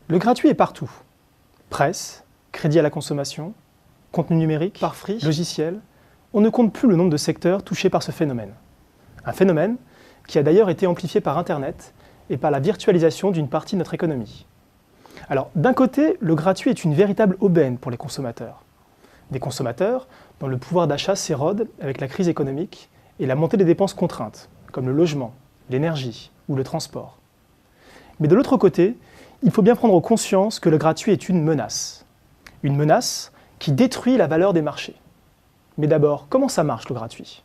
Le gratuit est partout. Presse, crédit à la consommation, contenu numérique, par free, logiciel. On ne compte plus le nombre de secteurs touchés par ce phénomène. Un phénomène qui a d'ailleurs été amplifié par Internet et par la virtualisation d'une partie de notre économie. Alors, d'un côté, le gratuit est une véritable aubaine pour les consommateurs. Des consommateurs dont le pouvoir d'achat s'érode avec la crise économique et la montée des dépenses contraintes, comme le logement, l'énergie ou le transport. Mais de l'autre côté, il faut bien prendre conscience que le gratuit est une menace. Une menace qui détruit la valeur des marchés. Mais d'abord, comment ça marche le gratuit?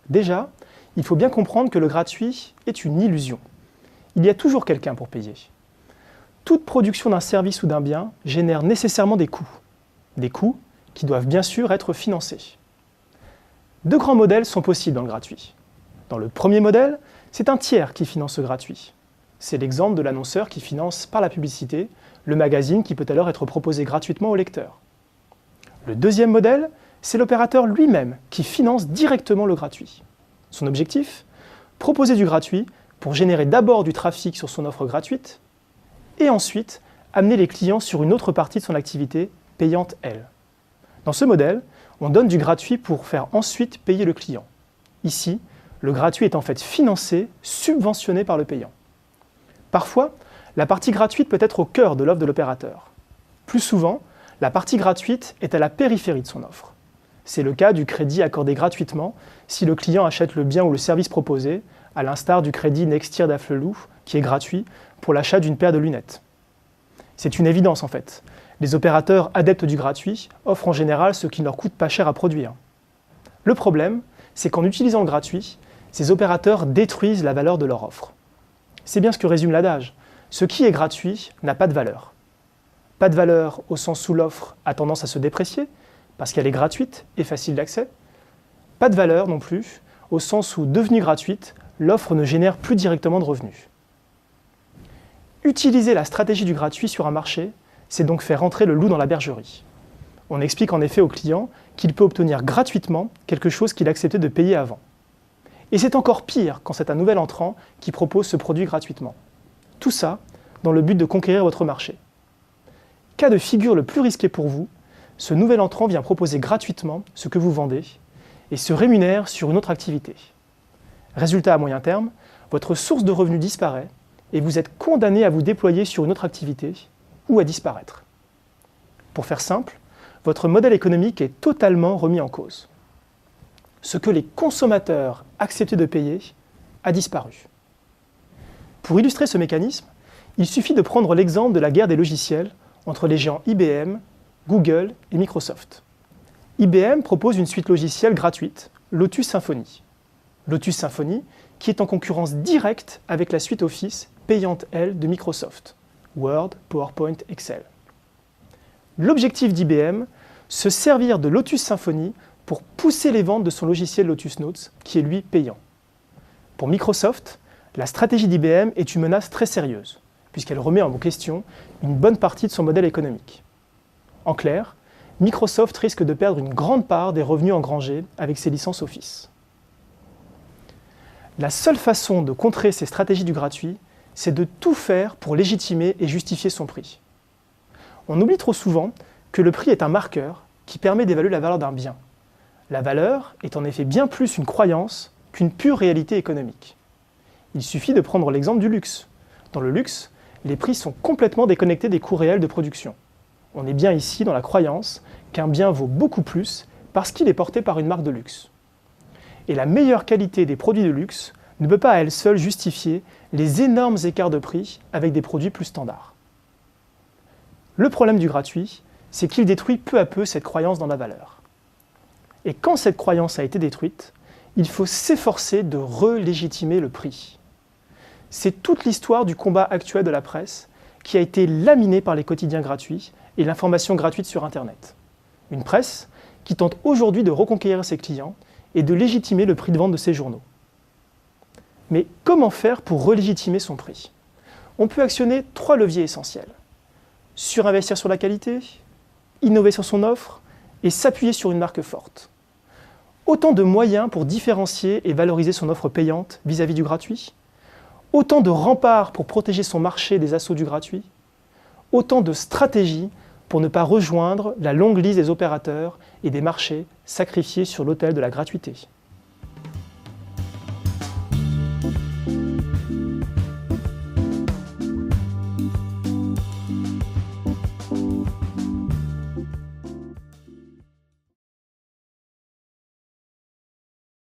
Déjà, il faut bien comprendre que le gratuit est une illusion. Il y a toujours quelqu'un pour payer. Toute production d'un service ou d'un bien génère nécessairement des coûts. Des coûts qui doivent bien sûr être financés. Deux grands modèles sont possibles dans le gratuit. Dans le premier modèle, c'est un tiers qui finance ce gratuit. C'est l'exemple de l'annonceur qui finance par la publicité le magazine qui peut alors être proposé gratuitement au lecteur. Le deuxième modèle, c'est l'opérateur lui-même qui finance directement le gratuit. Son objectif ? Proposer du gratuit pour générer d'abord du trafic sur son offre gratuite et ensuite amener les clients sur une autre partie de son activité payante, elle. Dans ce modèle, on donne du gratuit pour faire ensuite payer le client. Ici, le gratuit est en fait financé, subventionné par le payant. Parfois, la partie gratuite peut être au cœur de l'offre de l'opérateur. Plus souvent, la partie gratuite est à la périphérie de son offre. C'est le cas du crédit accordé gratuitement si le client achète le bien ou le service proposé, à l'instar du crédit Nextir d'Afflelou, qui est gratuit pour l'achat d'une paire de lunettes. C'est une évidence en fait. Les opérateurs adeptes du gratuit offrent en général ce qui ne leur coûte pas cher à produire. Le problème, c'est qu'en utilisant le gratuit, ces opérateurs détruisent la valeur de leur offre. C'est bien ce que résume l'adage. Ce qui est gratuit n'a pas de valeur. Pas de valeur au sens où l'offre a tendance à se déprécier, parce qu'elle est gratuite et facile d'accès. Pas de valeur non plus, au sens où, devenue gratuite, l'offre ne génère plus directement de revenus. Utiliser la stratégie du gratuit sur un marché, c'est donc faire entrer le loup dans la bergerie. On explique en effet au client qu'il peut obtenir gratuitement quelque chose qu'il acceptait de payer avant. Et c'est encore pire quand c'est un nouvel entrant qui propose ce produit gratuitement. Tout ça dans le but de conquérir votre marché. Cas de figure le plus risqué pour vous, ce nouvel entrant vient proposer gratuitement ce que vous vendez et se rémunère sur une autre activité. Résultat à moyen terme, votre source de revenus disparaît et vous êtes condamné à vous déployer sur une autre activité ou à disparaître. Pour faire simple, votre modèle économique est totalement remis en cause. Ce que les consommateurs acceptaient de payer a disparu. Pour illustrer ce mécanisme, il suffit de prendre l'exemple de la guerre des logiciels entre les géants IBM, Google et Microsoft. IBM propose une suite logicielle gratuite, Lotus Symfony. Lotus Symfony qui est en concurrence directe avec la suite Office payante, elle, de Microsoft, Word, PowerPoint, Excel. L'objectif d'IBM, se servir de Lotus Symfony pour pousser les ventes de son logiciel Lotus Notes, qui est lui payant. Pour Microsoft, la stratégie d'IBM est une menace très sérieuse, puisqu'elle remet en question une bonne partie de son modèle économique. En clair, Microsoft risque de perdre une grande part des revenus engrangés avec ses licences Office. La seule façon de contrer ces stratégies du gratuit, c'est de tout faire pour légitimer et justifier son prix. On oublie trop souvent que le prix est un marqueur qui permet d'évaluer la valeur d'un bien. La valeur est en effet bien plus une croyance qu'une pure réalité économique. Il suffit de prendre l'exemple du luxe. Dans le luxe, les prix sont complètement déconnectés des coûts réels de production. On est bien ici dans la croyance qu'un bien vaut beaucoup plus parce qu'il est porté par une marque de luxe. Et la meilleure qualité des produits de luxe ne peut pas à elle seule justifier les énormes écarts de prix avec des produits plus standards. Le problème du gratuit, c'est qu'il détruit peu à peu cette croyance dans la valeur. Et quand cette croyance a été détruite, il faut s'efforcer de relégitimer le prix. C'est toute l'histoire du combat actuel de la presse qui a été laminée par les quotidiens gratuits et l'information gratuite sur Internet. Une presse qui tente aujourd'hui de reconquérir ses clients et de légitimer le prix de vente de ses journaux. Mais comment faire pour relégitimer son prix ? On peut actionner 3 leviers essentiels. Surinvestir sur la qualité, innover sur son offre et s'appuyer sur une marque forte. Autant de moyens pour différencier et valoriser son offre payante vis-à-vis du gratuit. Autant de remparts pour protéger son marché des assauts du gratuit. Autant de stratégies pour ne pas rejoindre la longue liste des opérateurs et des marchés sacrifiés sur l'autel de la gratuité.